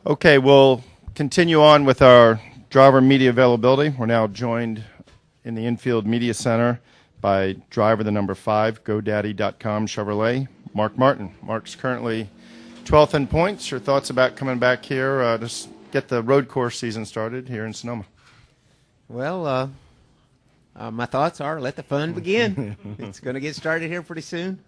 Okay, we'll continue on with our driver media availability. We're now joined in the infield media center by driver the number 5, GoDaddy.com Chevrolet, Mark Martin. Mark's currently 12th in points. Your thoughts about coming back here to get the road course season started here in Sonoma? Well, my thoughts are let the fun begin. It's going to get started here pretty soon.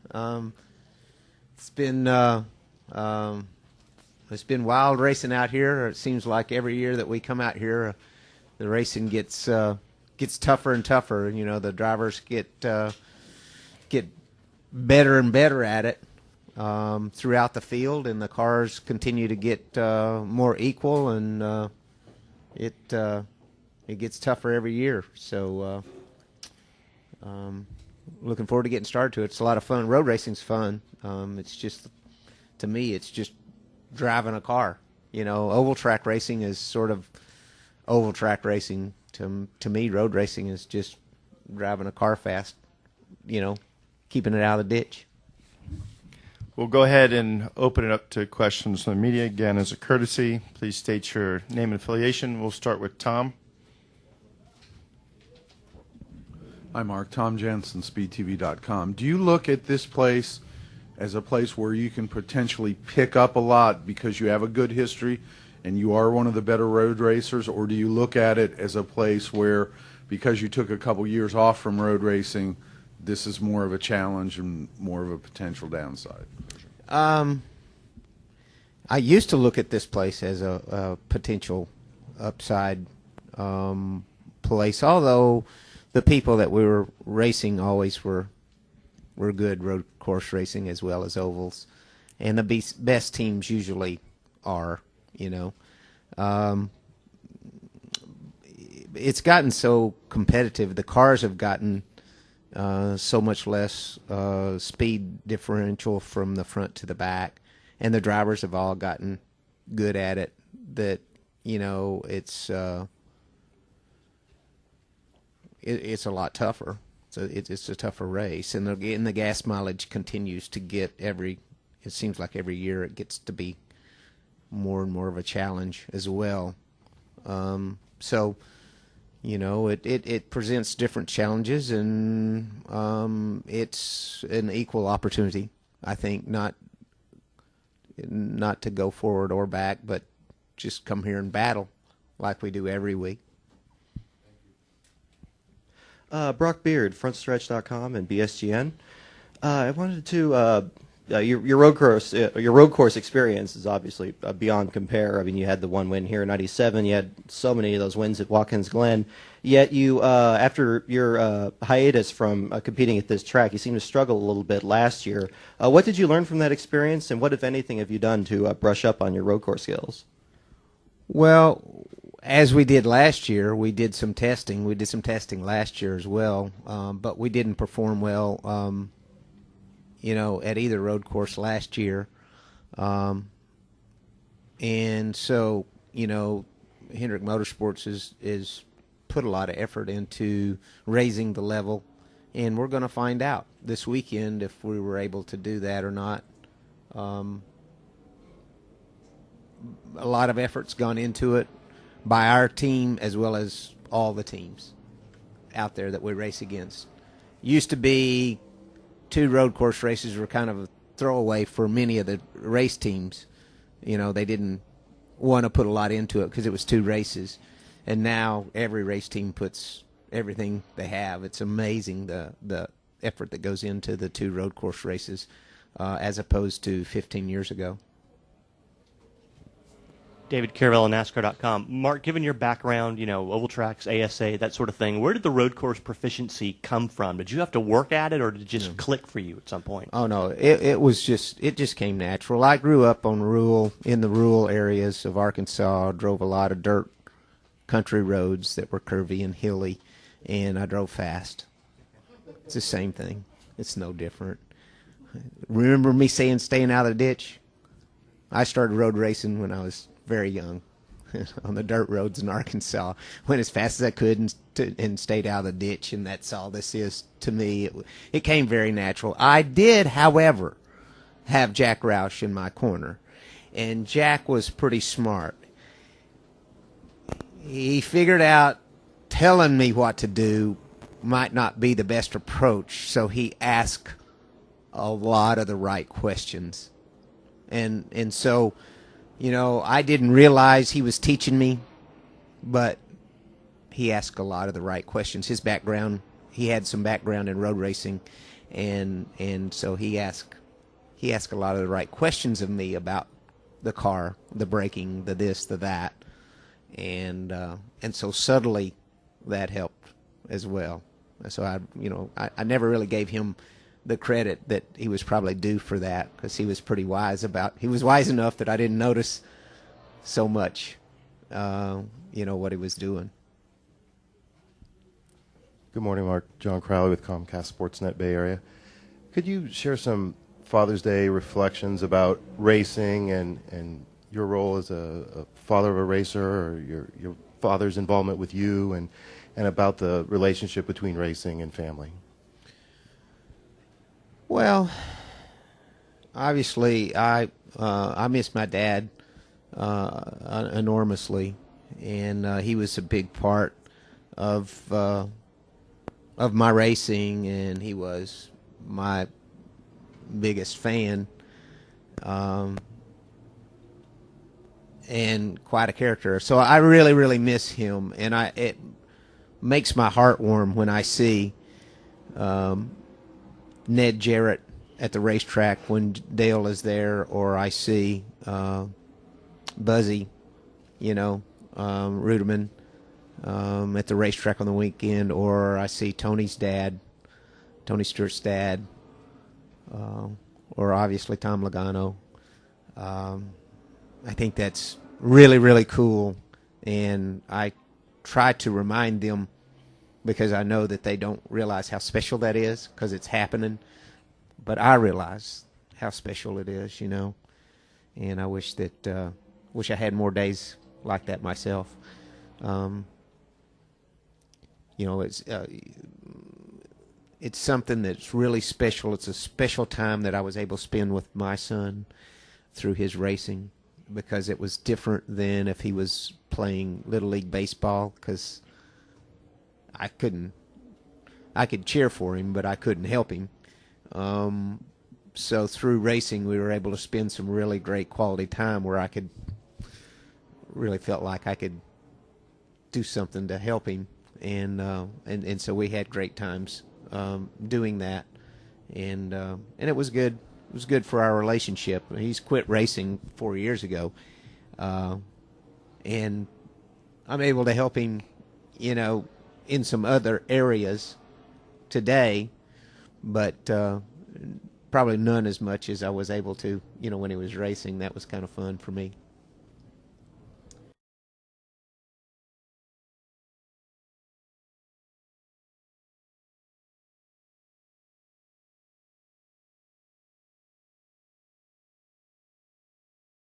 It's been wild racing out here. It seems like every year that we come out here, the racing gets tougher and tougher. You know, the drivers get better and better at it throughout the field, and the cars continue to get more equal, and it gets tougher every year. So looking forward to getting started to it. It's a lot of fun. Road racing's fun. It's just, to me, it's just driving a car. You know, oval track racing is sort of oval track racing. To me, road racing is just driving a car fast, you know, keeping it out of the ditch. We'll go ahead and open it up to questions from the media. Again, as a courtesy, please state your name and affiliation. We'll start with Tom. Hi, Mark. Tom Jensen, SpeedTV.com. Do you look at this place as a place where you can potentially pick up a lot because you have a good history and you are one of the better road racers, or do you look at it as a place where, because you took a couple years off from road racing, this is more of a challenge and more of a potential downside? I used to look at this place as a potential upside place, although the people that we were racing always were good road course racing as well as ovals, and the best teams usually are, you know. It's gotten so competitive. The cars have gotten so much less speed differential from the front to the back, and the drivers have all gotten good at it, that, you know, it's a lot tougher. So it's a tougher race, and the gas mileage continues to get it seems like every year it gets to be more and more of a challenge as well. So, you know, it presents different challenges, and it's an equal opportunity, I think, not to go forward or back, but just come here and battle like we do every week. Brock Beard, frontstretch.com and BSGN. I wanted to your road course experience is obviously beyond compare. I mean, you had the one win here in '97. You had so many of those wins at Watkins Glen. Yet you, after your hiatus from competing at this track, you seemed to struggle a little bit last year. What did you learn from that experience, and what, if anything, have you done to brush up on your road course skills? Well, as we did last year, we did some testing. We did some testing last year as well, but we didn't perform well, you know, at either road course last year. And so, you know, Hendrick Motorsports is put a lot of effort into raising the level, and we're going to find out this weekend if we were able to do that or not. A lot of effort's gone into it by our team as well as all the teams out there that we race against. Used to be 2 road course races were kind of a throwaway for many of the race teams. You know, they didn't want to put a lot into it because it was 2 races. And now every race team puts everything they have. It's amazing the effort that goes into the 2 road course races as opposed to 15 years ago. David Caravella, NASCAR.com. Mark, given your background, you know, oval tracks, ASA, that sort of thing, where did the road course proficiency come from? Did you have to work at it, or did it just click for you at some point? Oh no, it just came natural. I grew up in the rural areas of Arkansas. Drove a lot of dirt country roads that were curvy and hilly, and I drove fast. It's the same thing. It's no different. Remember me saying staying out of the ditch? I started road racing when I was very young on the dirt roads in Arkansas. Went as fast as I could and stayed out of the ditch, and that's all this is to me. It came very natural. I did, however, have Jack Roush in my corner, And Jack was pretty smart. He figured out telling me what to do might not be the best approach, so he asked a lot of the right questions. And so, I didn't realize he was teaching me, but he asked a lot of the right questions. His background, he had some background in road racing, and so he asked a lot of the right questions of me about the car, the braking, the this, the that, and so subtly that helped as well. So I never really gave him the credit that he was probably due for that, because he was pretty wise he was wise enough that I didn't notice so much, what he was doing. Good morning, Mark. John Crowley with Comcast Sportsnet Bay Area. Could you share some Father's Day reflections about racing and your role as a father of a racer, or your father's involvement with you, and about the relationship between racing and family? Well, obviously, I miss my dad enormously, and he was a big part of my racing, and he was my biggest fan, and quite a character. So I really, really miss him, and it makes my heart warm when I see Ned Jarrett at the racetrack when Dale is there, or I see Buzzy, Ruderman at the racetrack on the weekend, or I see Tony Stewart's dad, or obviously Tom Logano. I think that's really, really cool, and I try to remind them, because I know that they don't realize how special that is, because it's happening, but I realize how special it is, and I wish I had more days like that myself. It's something that's really special. It's a special time that I was able to spend with my son through his racing, because it was different than if he was playing Little League Baseball, because I could cheer for him, but I couldn't help him. So through racing, we were able to spend some really great quality time where I really felt like I could do something to help him, and so we had great times doing that, and it was good. It was good for our relationship. He's quit racing 4 years ago, and I'm able to help him, in some other areas today, but probably none as much as I was able to, when he was racing. That was kind of fun for me.